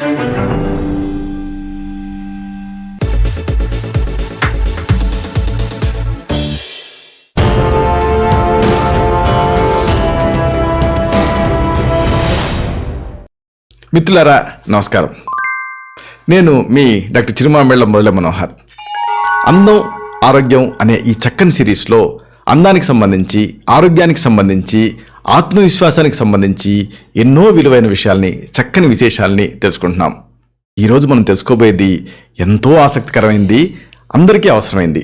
మిత్రులారా నమస్కారం. నేను మీ డాక్టర్ చిరుమామిళ్ళ మురళి మనోహర్. అందం ఆరోగ్యం అనే ఈ చక్కని సిరీస్లో అందానికి సంబంధించి, ఆరోగ్యానికి సంబంధించి, ఆత్మవిశ్వాసానికి సంబంధించి ఎన్నో విలువైన విషయాల్ని, చక్కని విశేషాల్ని తెలుసుకుంటున్నాం. ఈరోజు మనం తెలుసుకోబోయేది ఎంతో ఆసక్తికరమైంది, అందరికీ అవసరమైంది.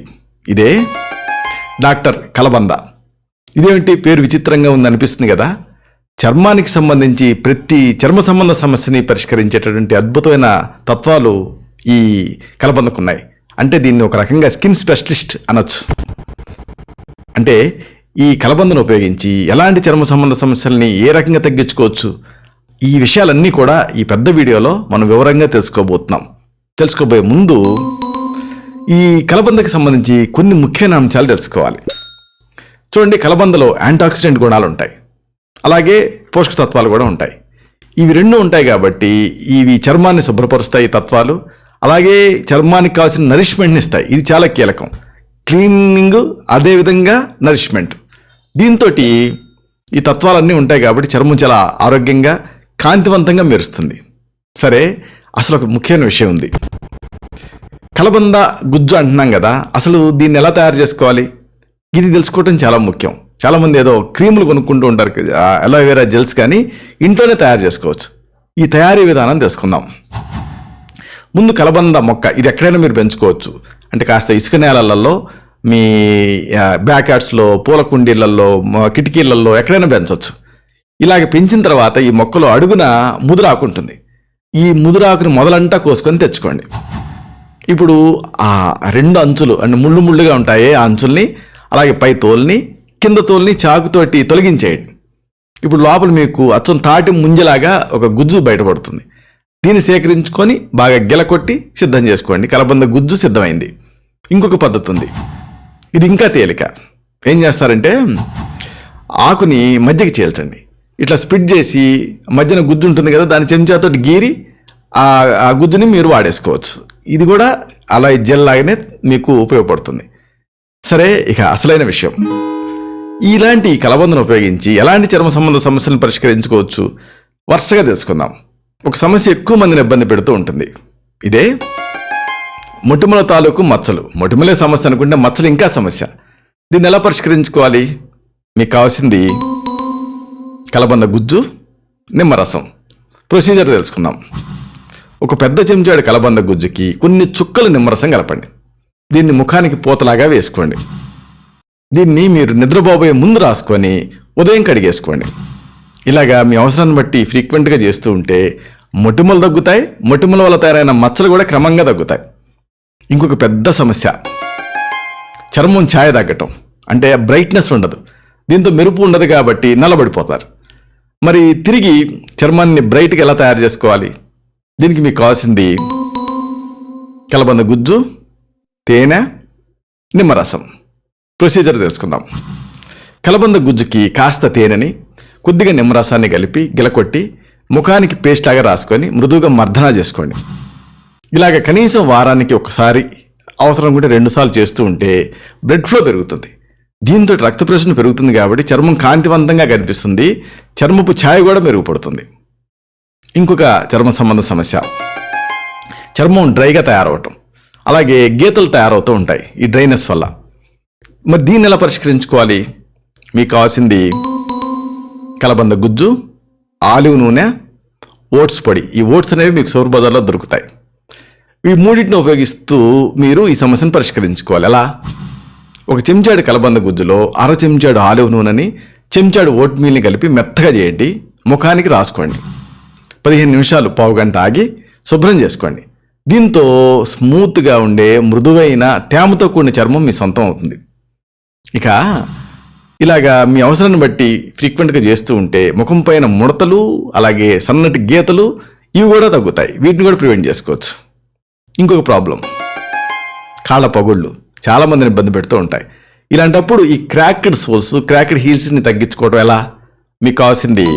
ఇదే డాక్టర్ కలబంద. ఇదేమిటి పేరు విచిత్రంగా ఉందనిపిస్తుంది కదా. చర్మానికి సంబంధించి ప్రతి చర్మ సంబంధ సమస్యని పరిష్కరించేటటువంటి అద్భుతమైన తత్వాలు ఈ కలబందకున్నాయి. అంటే దీన్ని ఒక రకంగా స్కిన్ స్పెషలిస్ట్ అనొచ్చు. అంటే ఈ కలబందను ఉపయోగించి ఎలాంటి చర్మ సంబంధ సమస్యల్ని ఏ రకంగా తగ్గించుకోవచ్చు, ఈ విషయాలన్నీ కూడా ఈ పెద్ద వీడియోలో మనం వివరంగా తెలుసుకోబోతున్నాం. తెలుసుకోబోయే ముందు ఈ కలబందకి సంబంధించి కొన్ని ముఖ్యమైన అంశాలు తెలుసుకోవాలి. చూడండి, కలబందలో యాంటీఆక్సిడెంట్ గుణాలు ఉంటాయి, అలాగే పోషక తత్వాలు కూడా ఉంటాయి. ఇవి రెండు ఉంటాయి కాబట్టి ఇవి చర్మాన్ని శుభ్రపరుస్తాయి తత్వాలు, అలాగే చర్మానికి కావాల్సిన నరిష్మెంట్ని ఇస్తాయి. ఇది చాలా కీలకం. క్లీనింగ్, అదేవిధంగా నరిష్మెంట్. దీంతో ఈ తత్వాలన్నీ ఉంటాయి కాబట్టి చర్మం చాలా ఆరోగ్యంగా, కాంతివంతంగా మెరుస్తుంది. సరే, అసలు ఒక ముఖ్యమైన విషయం ఉంది. కలబంద గుజ్జు అంటున్నాం కదా, అసలు దీన్ని ఎలా తయారు చేసుకోవాలి, ఇది తెలుసుకోవటం చాలా ముఖ్యం. చాలామంది ఏదో క్రీములు కొనుక్కుంటూ ఉంటారు, అలోవెరా వేరా జెల్స్, కానీ ఇంట్లోనే తయారు చేసుకోవచ్చు. ఈ తయారీ విధానం తెలుసుకుందాం. ముందు కలబంద మొక్క ఇది ఎక్కడైనా మీరు పెంచుకోవచ్చు. అంటే కాస్త ఇసుక నేలలలో, మీ బ్యాక్ యార్డ్స్లో, పూల కుండీలలో, కిటికీలలో ఎక్కడైనా పెంచవచ్చు. ఇలాగ పెంచిన తర్వాత ఈ మొక్కలో అడుగున ముదురాకు ఉంటుంది. ఈ ముదురాకుని మొదలంతా కోసుకొని తెచ్చుకోండి. ఇప్పుడు ఆ రెండు అంచులు అంటే ముళ్ళు ముళ్ళుగా ఉంటాయి, ఆ అంచుల్ని, అలాగే పై తోల్ని, కింద తోల్ని చాకుతోటి తొలగించేయండి. ఇప్పుడు లోపల మీకు అచ్చం తాటి ముంజలాగా ఒక గుజ్జు బయటపడుతుంది. దీన్ని సేకరించుకొని బాగా గిలకొట్టి సిద్ధం చేసుకోండి. కలబంద గుజ్జు సిద్ధమైంది. ఇంకొక పద్ధతి ఉంది, ఇది ఇంకా తేలిక. ఏం చేస్తారంటే ఆకుని మజ్జిగ చీల్చండి. ఇట్లా స్ప్లిట్ చేసి మధ్యన గుజ్జు ఉంటుంది కదా, దాని చెంచాతో గీరి ఆ గుజ్జుని మీరు వాడేసుకోవచ్చు. ఇది కూడా అలా జెల్ లాగానే మీకు ఉపయోగపడుతుంది. సరే, ఇక అసలైన విషయం, ఇలాంటి కలబందను ఉపయోగించి ఎలాంటి చర్మ సంబంధ సమస్యలను పరిష్కరించుకోవచ్చు వరుసగా తెలుసుకుందాం. ఒక సమస్య ఎక్కువ మందిని ఇబ్బంది పెడుతూ ఉంటుంది. ఇదే మొటిమల తాలూకు మచ్చలు. మొటిమలే సమస్య అనుకుంటే మచ్చలు ఇంకా సమస్య. దీన్ని ఎలా పరిష్కరించుకోవాలి? మీకు కావాల్సింది కలబంద గుజ్జు, నిమ్మరసం. ప్రొసీజర్ తెలుసుకుందాం. ఒక పెద్ద చెంచాడు కలబంద గుజ్జుకి కొన్ని చుక్కలు నిమ్మరసం కలపండి. దీన్ని ముఖానికి పూతలాగా వేసుకోండి. దీన్ని మీరు నిద్రపోబోయే ముందు రాసుకొని ఉదయం కడిగేసుకోండి. ఇలాగా మీ అవసరాన్ని బట్టి ఫ్రీక్వెంట్గా చేస్తూ ఉంటే మొటిమలు తగ్గుతాయి, మొటిమల వల్ల తయారైన మచ్చలు కూడా క్రమంగా తగ్గుతాయి. ఇంకొక పెద్ద సమస్య, చర్మం ఛాయ తగ్గటం. అంటే బ్రైట్నెస్ ఉండదు, దీంతో మెరుపు ఉండదు కాబట్టి నల్లబడిపోతారు. మరి తిరిగి చర్మాన్ని బ్రైట్గా ఎలా తయారు చేసుకోవాలి? దీనికి మీకు కావాల్సింది కలబంద గుజ్జు, తేనె, నిమ్మరసం. ప్రొసీజర్ తెలుసుకుందాం. కలబంద గుజ్జుకి కాస్త తేనెని, కొద్దిగా నిమ్మరసాన్ని కలిపి గిలకొట్టి ముఖానికి పేస్ట్ లాగా రాసుకొని మృదువుగా మర్దన చేసుకోండి. ఇలాగ కనీసం వారానికి ఒకసారి, అవసరం కూడా 2 సార్లు చేస్తూ ఉంటే బ్లడ్ ఫ్లో పెరుగుతుంది. దీంతో రక్త ప్రసరణ పెరుగుతుంది కాబట్టి చర్మం కాంతివంతంగా కనిపిస్తుంది, చర్మపు ఛాయ కూడా మెరుగుపడుతుంది. ఇంకొక చర్మ సంబంధ సమస్య, చర్మం డ్రైగా తయారవటం, అలాగే గీతలు తయారవుతూ ఉంటాయి ఈ డ్రైనెస్ వల్ల. మరి దీన్ని ఎలా పరిష్కరించుకోవాలి? మీకు కావాల్సింది కలబంద గుజ్జు, ఆలివ్ నూనె, ఓట్స్ పొడి. ఈ ఓట్స్ అనేవి మీకు సౌర్ బజార్లో దొరుకుతాయి. ఈ మూడింటిని ఉపయోగిస్తూ మీరు ఈ సమస్యను పరిష్కరించుకోవాలి. ఎలా? ఒక చెంచాడు కలబంద గుజ్జులో అర చెంచాడు ఆలివ్ నూనెని, చెంచాడు ఓట్ మీల్ని కలిపి మెత్తగా చేయండి, ముఖానికి రాసుకోండి. 15 నిమిషాలు, పావు గంట ఆగి శుభ్రం చేసుకోండి. దీంతో స్మూత్గా ఉండే మృదువైన తేమతో కూడిన చర్మం మీ సొంతం అవుతుంది. ఇక ఇలాగా మీ అవసరాన్ని బట్టి ఫ్రీక్వెంట్గా చేస్తూ ఉంటే ముఖం పైన ముడతలు, అలాగే సన్నటి గీతలు, ఇవి కూడా తగ్గుతాయి. వీటిని కూడా ప్రివెంట్ చేసుకోవచ్చు. ఇంకొక ప్రాబ్లం, కాళ్ళ పగుళ్ళు చాలామందిని ఇబ్బంది పెడుతూ ఉంటాయి. ఇలాంటప్పుడు ఈ క్రాక్డ్ సోల్స్, క్రాక్డ్ హీల్స్ని తగ్గించుకోవడం ఎలా? మీకు కావాల్సింది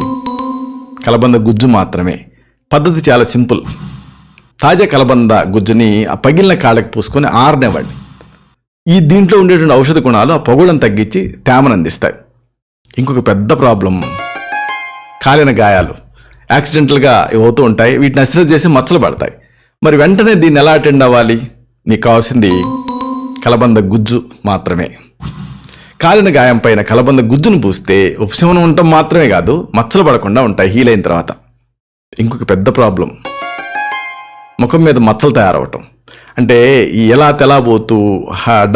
కలబంద గుజ్జు మాత్రమే. పద్ధతి చాలా సింపుల్. తాజా కలబంద గుజ్జుని ఆ పగిలిన కాళ్ళకి పూసుకొని ఆరనివ్వండి. దీంట్లో ఉండేటువంటి ఔషధ గుణాలు ఆ పొగుళ్ళను తగ్గించి తేమను అందిస్తాయి. ఇంకొక పెద్ద ప్రాబ్లం కాలిన గాయాలు యాక్సిడెంటల్గా అవుతూ ఉంటాయి. వీటిని అశ్రద్ధ చేసి మచ్చలు పడతాయి. మరి వెంటనే దీన్ని ఎలా అటెండ్ అవ్వాలి? మీకు కావాల్సింది కలబంద గుజ్జు మాత్రమే. కాలిన గాయం పైన కలబంద గుజ్జును పూస్తే ఉపశమనం ఉండటం మాత్రమే కాదు, మచ్చలు పడకుండా ఉంటాయి హీల్ అయిన తర్వాత. ఇంకొక పెద్ద ప్రాబ్లం ముఖం మీద మచ్చలు తయారవటం. అంటే ఎలా తెలాబోతూ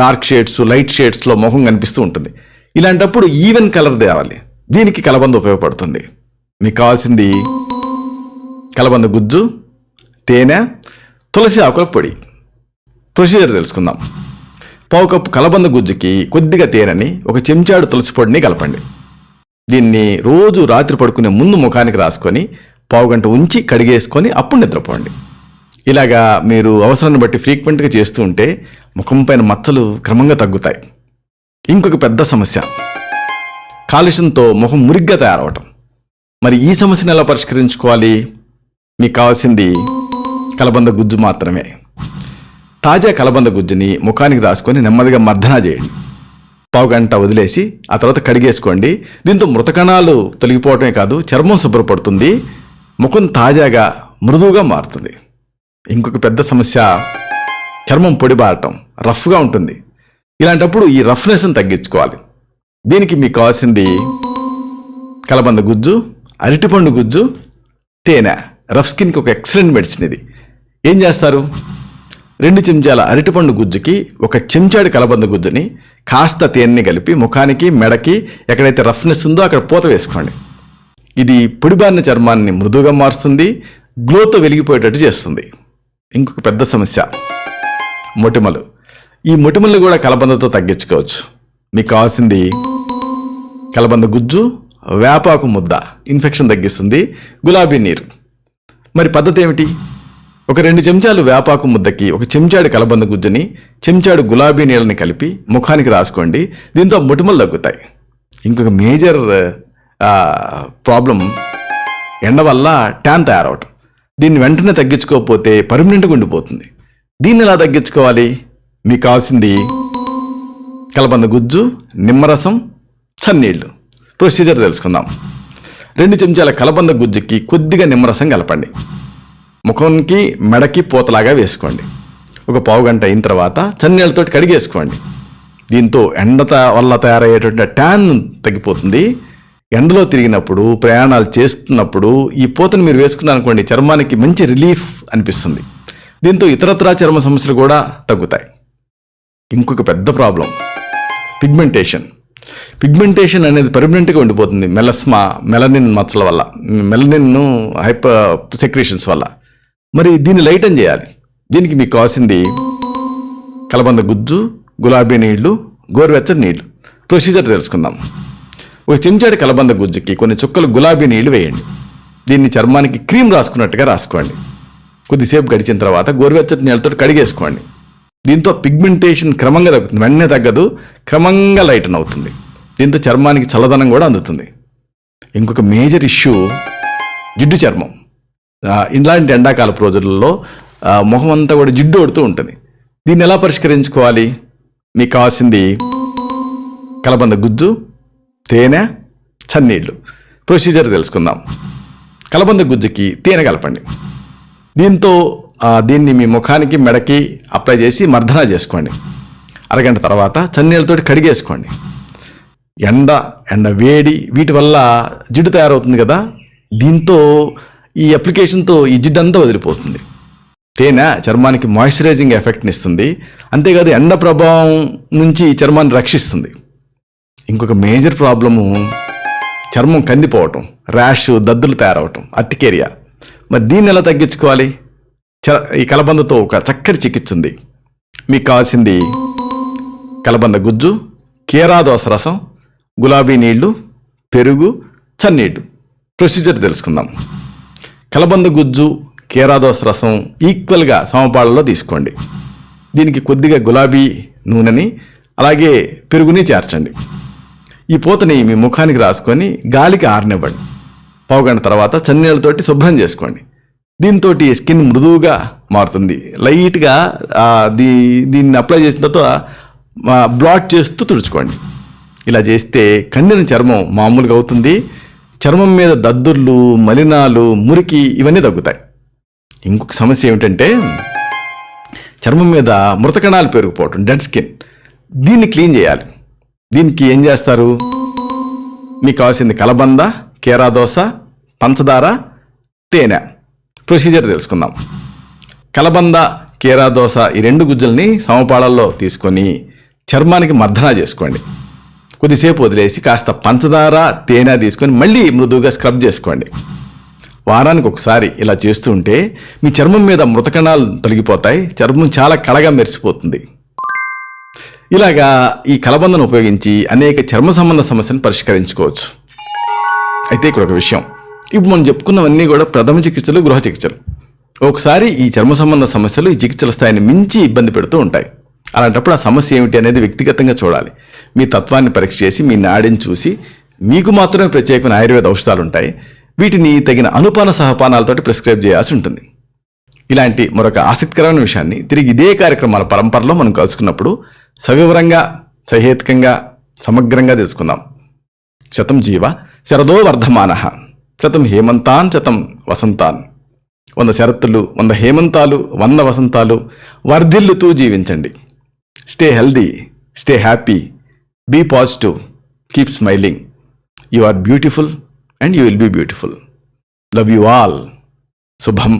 డార్క్ షేడ్స్, లైట్ షేడ్స్లో ముఖం కనిపిస్తూ ఉంటుంది. ఇలాంటప్పుడు ఈవెన్ కలర్ తేవాలి. దీనికి కలబంద ఉపయోగపడుతుంది. మీకు కావాల్సింది కలబంద గుజ్జు, తేనె, తులసి ఆకుల పొడి. ప్రొసీజర్ తెలుసుకుందాం. పావు కప్పు కలబంద గుజ్జుకి కొద్దిగా తేనెని, ఒక చెంచాడు తులసి పొడిని కలపండి. దీన్ని రోజు రాత్రి పడుకునే ముందు ముఖానికి రాసుకొని పావు గంట ఉంచి కడిగేసుకొని అప్పుడు నిద్రపోండి. ఇలాగా మీరు అవసరాన్ని బట్టి ఫ్రీక్వెంట్గా చేస్తూ ఉంటే ముఖం పైన మచ్చలు క్రమంగా తగ్గుతాయి. ఇంకొక పెద్ద సమస్య కాలుష్యంతో ముఖం మురిగ్గా తయారవటం. మరి ఈ సమస్యను ఎలా పరిష్కరించుకోవాలి? మీకు కావాల్సింది కలబంద గుజ్జు మాత్రమే. తాజా కలబంద గుజ్జుని ముఖానికి రాసుకొని నెమ్మదిగా మర్దన చేయండి. పావు గంట వదిలేసి ఆ తర్వాత కడిగేసుకోండి. దీంతో మృతకణాలు తొలగిపోవటమే కాదు, చర్మం శుభ్రపడుతుంది, ముఖం తాజాగా మృదువుగా మారుతుంది. ఇంకొక పెద్ద సమస్య చర్మం పొడిబారటం, రఫ్గా ఉంటుంది. ఇలాంటప్పుడు ఈ రఫ్నెస్ని తగ్గించుకోవాలి. దీనికి మీకు కావాల్సింది కలబంద గుజ్జు, అరటిపండు గుజ్జు, తేనె. రఫ్ స్కిన్కి ఒక ఎక్సలెంట్ మెడిసిన్ ఇది. ఏం చేస్తారు? 2 చెంచాల అరటిపండు గుజ్జుకి 1 చెంచాడు కలబంద గుజ్జుని కాస్త తేనెని కలిపి ముఖానికి, మెడకి ఎక్కడైతే రఫ్నెస్ ఉందో అక్కడ పూత వేసుకోండి. ఇది పొడిబారిన చర్మాన్ని మృదువుగా మారుస్తుంది, గ్లోతో వెలిగిపోయేటట్టు చేస్తుంది. ఇంకొక పెద్ద సమస్య మొటిమలు. ఈ మొటిమల్ని కూడా కలబందతో తగ్గించుకోవచ్చు. మీకు కావాల్సింది కలబంద గుజ్జు, వేపాకు ముద్ద, ఇన్ఫెక్షన్ తగ్గిస్తుంది, గులాబీ నీరు. మరి పద్ధతి ఏమిటి? ఒక 2 చెంచాలు వేపాకు ముద్దకి 1 చెంచాడు కలబంద గుజ్జుని, చెంచాడు గులాబీ నీళ్ళని కలిపి ముఖానికి రాసుకోండి. దీంతో మొటిమలు తగ్గుతాయి. ఇంకొక మేజర్ ప్రాబ్లం ఎండ వల్ల ట్యాన్ తయారవటం. దీన్ని వెంటనే తగ్గించుకోకపోతే పర్మనెంట్గా ఉండిపోతుంది. దీన్ని ఎలా తగ్గించుకోవాలి? మీకు కావాల్సింది కలబంద గుజ్జు, నిమ్మరసం, చన్నీళ్ళు. ప్రొసీజర్ తెలుసుకుందాం. 2 చెంచాల కలబంద గుజ్జుకి కొద్దిగా నిమ్మరసం కలపండి. ముఖంకి, మెడకి పూతలాగా వేసుకోండి. ఒక పావు గంట అయిన తర్వాత చన్నీళ్ళతో కడిగేసుకోండి. దీంతో ఎండ వల్ల తయారయ్యేటువంటి ట్యాన్ తగ్గిపోతుంది. ఎండలో తిరిగినప్పుడు, ప్రయాణాలు చేస్తున్నప్పుడు ఈ పూతను మీరు వేసుకున్నారనుకోండి, చర్మానికి మంచి రిలీఫ్ అనిపిస్తుంది. దీంతో ఇతరత్రా చర్మ సమస్యలు కూడా తగ్గుతాయి. ఇంకొక పెద్ద ప్రాబ్లం పిగ్మెంటేషన్. పిగ్మెంటేషన్ అనేది పర్మనెంట్గా ఉండిపోతుంది మెలనిన్ మచ్చల వల్ల, మెలనిన్ హైపర్ సెక్రేషన్స్ వల్ల. మరి దీన్ని లైటన్ చేయాలి. దీనికి మీకు కావాల్సింది కలబంద గుజ్జు, గులాబీ నీళ్లు, గోరువెచ్చని నీళ్లు. ప్రొసీజర్ తెలుసుకుందాం. 1 చెంచాడు కలబంద గుజ్జుకి కొన్ని చుక్కలు గులాబీ నీళ్లు వేయండి. దీన్ని చర్మానికి క్రీమ్ రాసుకున్నట్టుగా రాసుకోండి. కొద్దిసేపు గడిచిన తర్వాత గోరువెచ్చని నీళ్ళతో కడిగేసుకోండి. దీంతో పిగ్మెంటేషన్ క్రమంగా తగ్గుతుంది. వెంటనే తగ్గదు, క్రమంగా లైటన్ అవుతుంది. దీంతో చర్మానికి చల్లదనం కూడా అందుతుంది. ఇంకొక మేజర్ ఇష్యూ జిడ్డు చర్మం. ఇలాంటి ఎండాకాలపు రోజులలో ముఖం అంతా కూడా జిడ్డు పడుతూ ఉంటుంది. దీన్ని ఎలా పరిష్కరించుకోవాలి? మీకు కావాల్సింది కలబంద గుజ్జు, తేనె, చన్నీళ్ళు. ప్రొసీజర్ తెలుసుకుందాం. కలబంద గుజ్జుకి తేనె కలపండి. దీన్ని మీ ముఖానికి, మెడకి అప్లై చేసి మర్దన చేసుకోండి. అరగంట తర్వాత చన్నీళ్ళతో కడిగేసుకోండి. ఎండ వేడి వీటి వల్ల జిడ్డు తయారవుతుంది కదా, దీంతో ఈ అప్లికేషన్తో ఈ జిడ్డు అంతా వదిలిపోతుంది. తేనె చర్మానికి మాయిశ్చరైజింగ్ ఎఫెక్ట్ని ఇస్తుంది. అంతేకాదు ఎండ ప్రభావం నుంచి చర్మాన్ని రక్షిస్తుంది. ఇంకొక మేజర్ ప్రాబ్లము చర్మం కందిపోవటం, ర్యాష్, దద్దులు తయారవటం, అర్టికేరియా. మరి దీన్ని ఎలా తగ్గించుకోవాలి? ఈ కలబందతో ఒక చక్కటి చికిత్స ఉంది. మీకు కావాల్సింది కలబంద గుజ్జు, కీరాదోస రసం, గులాబీ నీళ్లు, పెరుగు, చన్నీళ్ళు. ప్రొసీజర్ తెలుసుకుందాం. కలబంద గుజ్జు, కీరాదోస రసం ఈక్వల్గా సమపాళ్ళలో తీసుకోండి. దీనికి కొద్దిగా గులాబీ నూనెని అలాగే పెరుగుని చేర్చండి. ఈ పూతని మీ ముఖానికి రాసుకొని గాలికి ఆరనివ్వండి. పావుగంట తర్వాత చన్నీళ్ళతోటి శుభ్రం చేసుకోండి. దీంతో స్కిన్ మృదువుగా మారుతుంది. లైట్గా దీన్ని అప్లై చేసిన తర్వాత బ్లాట్ చేస్తూ తుడుచుకోండి. ఇలా చేస్తే కందిన చర్మం మామూలుగా అవుతుంది. చర్మం మీద దద్దుర్లు, మలినాలు, మురికి ఇవన్నీ తగ్గుతాయి. ఇంకొక సమస్య ఏమిటంటే చర్మం మీద మృత కణాలు పెరిగిపోవటం, డెడ్ స్కిన్. దీన్ని క్లీన్ చేయాలి. దీనికి ఏం చేస్తారు? మీకు కావాల్సింది కలబంద, కీరాదోస, పంచదార, తేనె. ప్రొసీజర్ తెలుసుకుందాం. కలబంద, కీరాదోస ఈ 2 గుజ్జల్ని సమపాళల్లో తీసుకొని చర్మానికి మర్దన చేసుకోండి. కొద్దిసేపు వదిలేసి కాస్త పంచదార, తేనె తీసుకొని మళ్ళీ మృదువుగా స్క్రబ్ చేసుకోండి. వారానికి ఒకసారి ఇలా చేస్తూ ఉంటే మీ చర్మం మీద మృతకణాలు తొలగిపోతాయి. చర్మం చాలా కళగా మెరిసిపోతుంది. ఇలాగా ఈ కలబందను ఉపయోగించి అనేక చర్మ సంబంధ సమస్యను పరిష్కరించుకోవచ్చు. అయితే ఇక్కడ ఒక విషయం, ఇప్పుడు మనం చెప్పుకున్నవన్నీ కూడా ప్రథమ చికిత్సలు, గృహ చికిత్సలు. ఒకసారి ఈ చర్మ సంబంధ సమస్యలు ఈ చికిత్సల స్థాయిని మించి ఇబ్బంది పెడుతూ ఉంటాయి. అలాంటప్పుడు ఆ సమస్య ఏమిటి అనేది వ్యక్తిగతంగా చూడాలి. మీ తత్వాన్ని పరీక్ష చేసి, మీ నాడిని చూసి, మీకు మాత్రమే ప్రత్యేకమైన ఆయుర్వేద ఔషధాలు ఉంటాయి. వీటిని తగిన అనుపాన సహపానాలతోటి ప్రిస్క్రైబ్ చేయాల్సి ఉంటుంది. ఇలాంటి మరొక ఆసక్తికరమైన విషయాన్ని తిరిగి ఇదే కార్యక్రమాల పరంపరలో మనం కలుసుకున్నప్పుడు సవివరంగా, సహేతుకంగా, సమగ్రంగా తెలుసుకుందాం. శతం జీవ శరదో వర్ధమానః, శతం హేమంతాన్ శతం వసంతాన్. 100 శరత్తులు, 100 హేమంతాలు, 100 వసంతాలు వర్ధిల్లుతూ జీవించండి. Stay healthy, stay happy, be positive, keep smiling. You are beautiful and you will be beautiful. Love you all. శుభం.